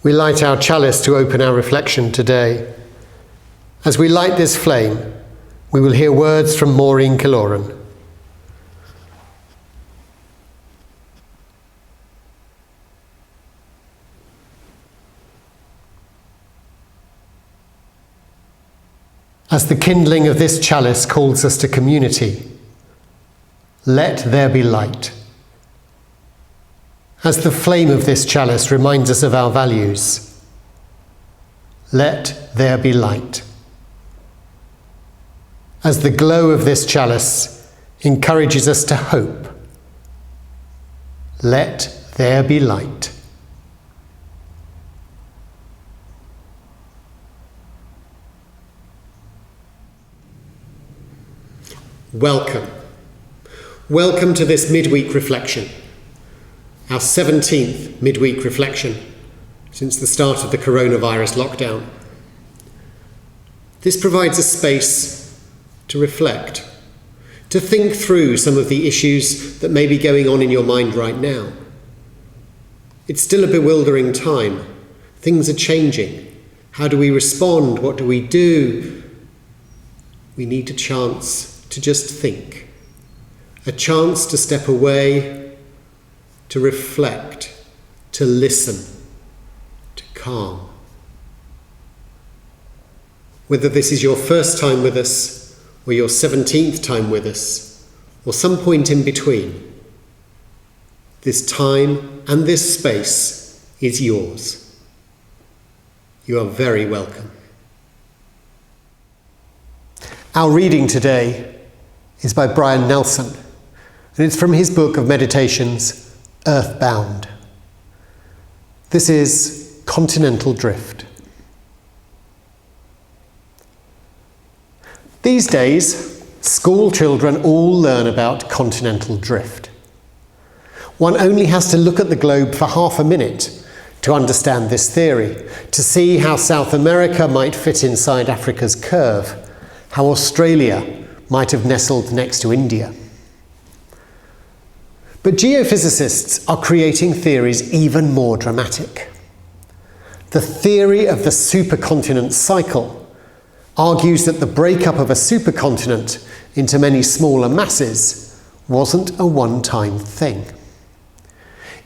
we light our chalice to open our reflection today. As we light this flame, we will hear words from Maureen Killoran. As the kindling of this chalice calls us to community, let there be light. As the flame of this chalice reminds us of our values, let there be light. As the glow of this chalice encourages us to hope, let there be light. Welcome. Welcome to this Midweek Reflection, our 17th Midweek Reflection since the start of the coronavirus lockdown. This provides a space to reflect, to think through some of the issues that may be going on in your mind right now. It's still a bewildering time. Things are changing. How do we respond? What do we do? We need a chance to just think, a chance to step away, to reflect, to listen, to calm. Whether this is your first time with us, or your 17th time with us, or some point in between, this time and this space is yours. You are very welcome. Our reading today is by Brian Nelson, and it's from his book of meditations, Earthbound. This is Continental Drift. These days, school children all learn about continental drift. One only has to look at the globe for half a minute to understand this theory, to see how South America might fit inside Africa's curve, how Australia might have nestled next to India. But geophysicists are creating theories even more dramatic. The theory of the supercontinent cycle argues that the breakup of a supercontinent into many smaller masses wasn't a one-time thing.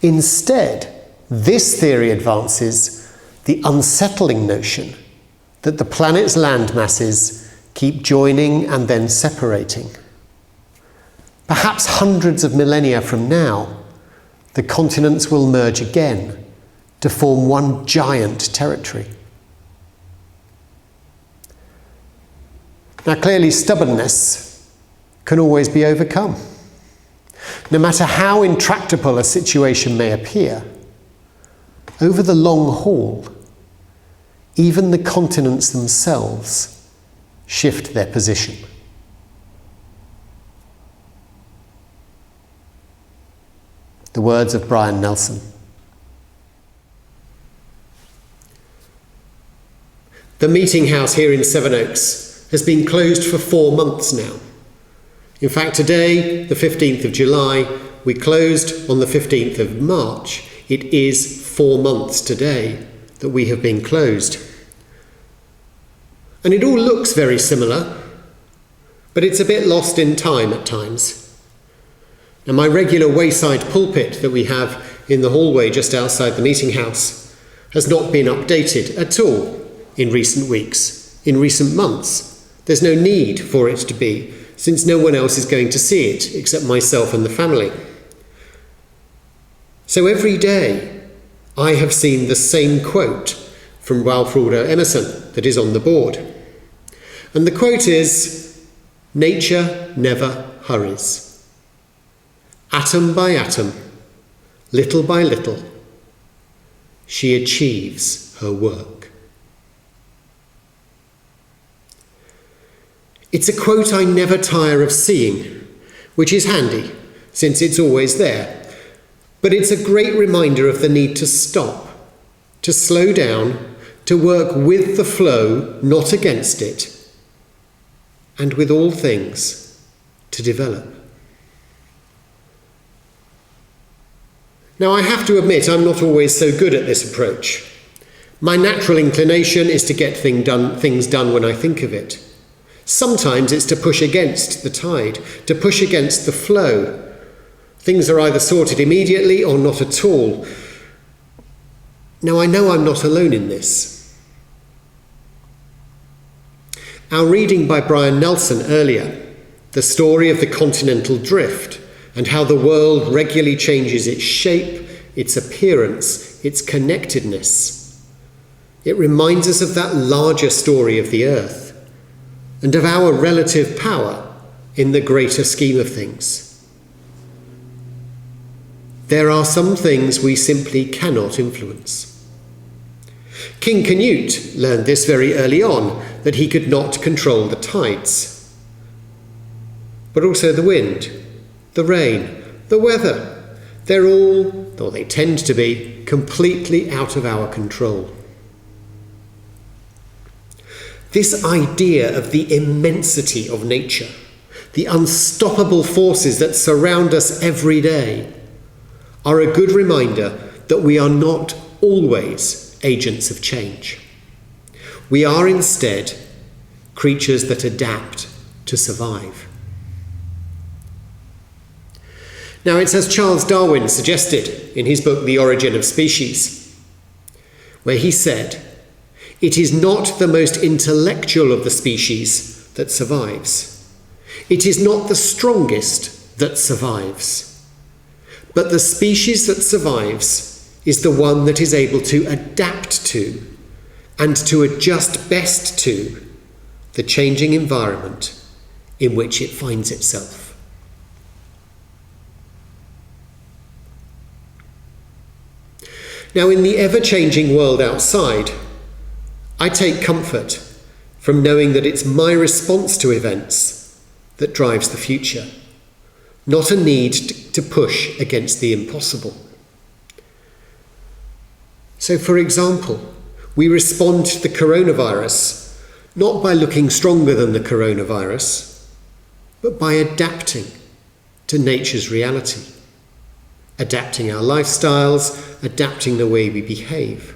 Instead, this theory advances the unsettling notion that the planet's land masses keep joining and then separating. Perhaps hundreds of millennia from now, the continents will merge again to form one giant territory. Now, clearly, stubbornness can always be overcome. No matter how intractable a situation may appear, over the long haul, even the continents themselves shift their position. The words of Brian Nelson. The meeting house here in Sevenoaks has been closed for 4 months now. In fact, today, the 15th of July, we closed on the 15th of March. It is 4 months today that we have been closed. And it all looks very similar, but it's a bit lost in time at times. Now, my regular wayside pulpit that we have in the hallway just outside the meeting house has not been updated at all in recent weeks, in recent months. There's no need for it to be, since no one else is going to see it except myself and the family. So every day I have seen the same quote from Ralph Waldo Emerson that is on the board. And the quote is, "Nature never hurries. Atom by atom, little by little, she achieves her work." It's a quote I never tire of seeing, which is handy, since it's always there. But it's a great reminder of the need to stop, to slow down, to work with the flow, not against it, and with all things, to develop. Now, I have to admit I'm not always so good at this approach. My natural inclination is to get things done when I think of it. Sometimes it's to push against the tide, to push against the flow. Things are either sorted immediately or not at all. Now, I know I'm not alone in this. Our reading by Brian Nelson earlier, the story of the continental drift and how the world regularly changes its shape, its appearance, its connectedness. It reminds us of that larger story of the earth and of our relative power in the greater scheme of things. There are some things we simply cannot influence. King Canute learned this very early on, that he could not control the tides, but also the wind, the rain, the weather. They're all, or they tend to be, completely out of our control. This idea of the immensity of nature, the unstoppable forces that surround us every day, are a good reminder that we are not always agents of change. We are instead creatures that adapt to survive. Now, it's as Charles Darwin suggested in his book The Origin of Species, where he said, "It is not the most intellectual of the species that survives. It is not the strongest that survives. But the species that survives is the one that is able to adapt to and to adjust best to the changing environment in which it finds itself." Now, in the ever-changing world outside, I take comfort from knowing that it's my response to events that drives the future, not a need to push against the impossible. So, for example, we respond to the coronavirus not by looking stronger than the coronavirus, but by adapting to nature's reality, adapting our lifestyles, adapting the way we behave.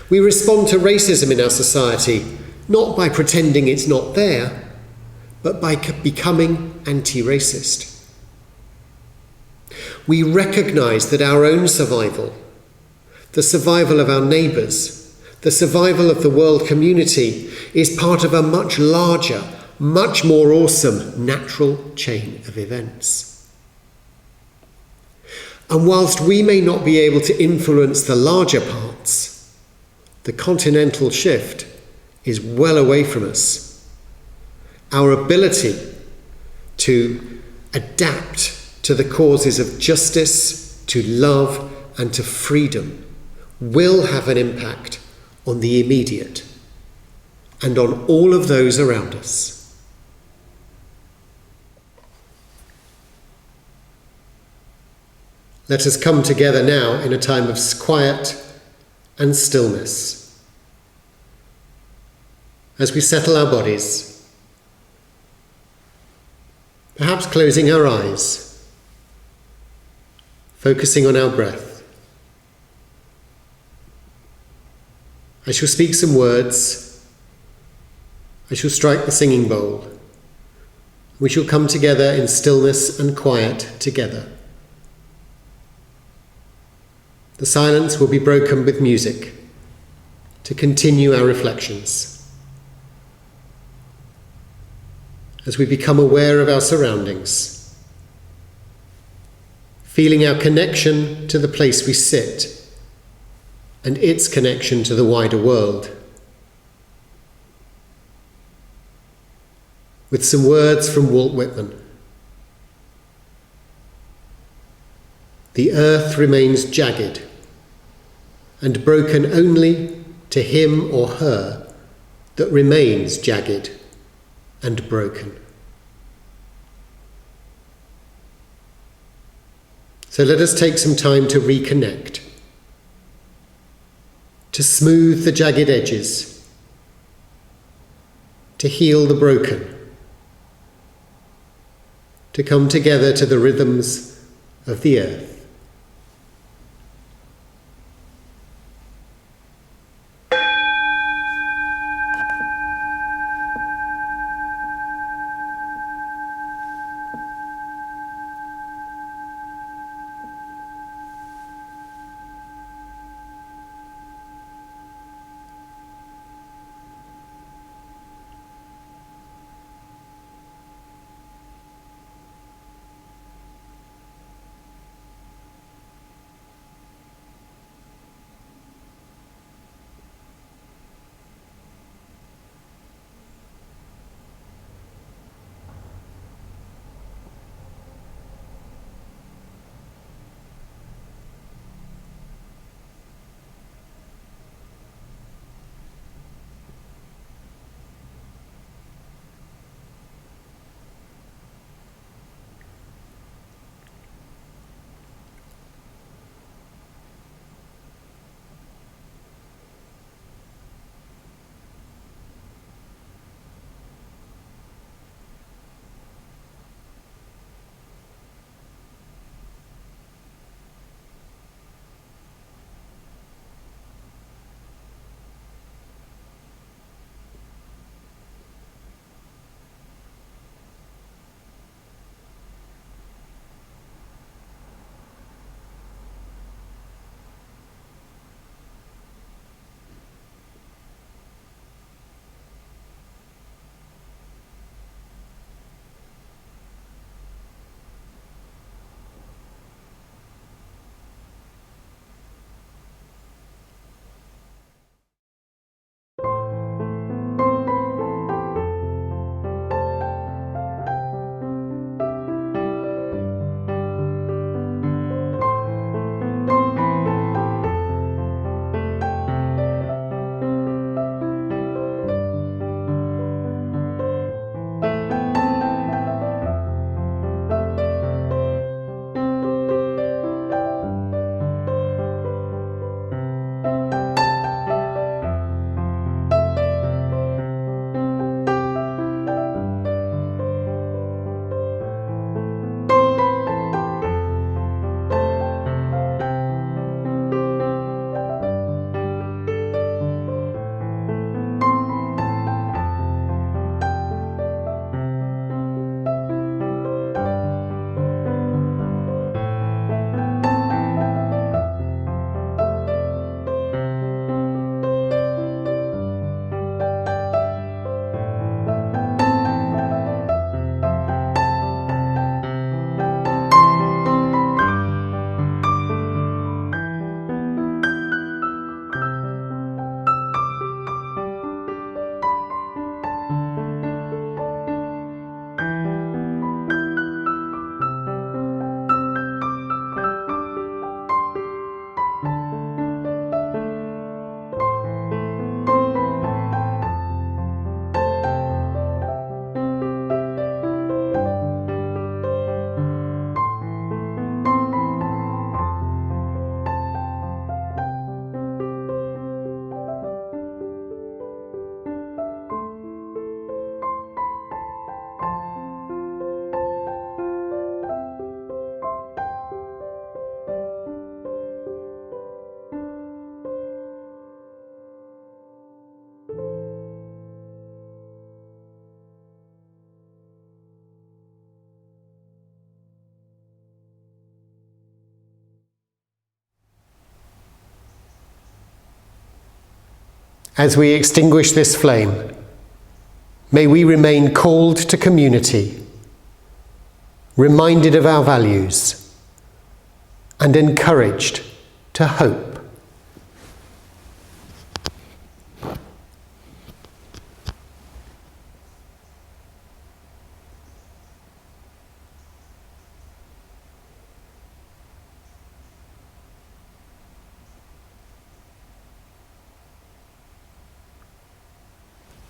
We respond to racism in our society not by pretending it's not there, but by becoming anti-racist. We recognise that our own survival, the survival of our neighbours, the survival of the world community is part of a much larger, much more awesome natural chain of events. And whilst we may not be able to influence the larger parts, the continental shift is well away from us. Our ability to adapt to the causes of justice, to love, and to freedom will have an impact on the immediate and on all of those around us. Let us come together now in a time of quiet and stillness as we settle our bodies, perhaps closing our eyes, focusing on our breath. I shall speak some words. I shall strike the singing bowl. We shall come together in stillness and quiet together. The silence will be broken with music to continue our reflections. As we become aware of our surroundings, feeling our connection to the place we sit and its connection to the wider world. With some words from Walt Whitman. The earth remains jagged and broken only to him or her that remains jagged and broken. So let us take some time to reconnect, to smooth the jagged edges, to heal the broken, to come together to the rhythms of the earth. As we extinguish this flame, may we remain called to community, reminded of our values, and encouraged to hope.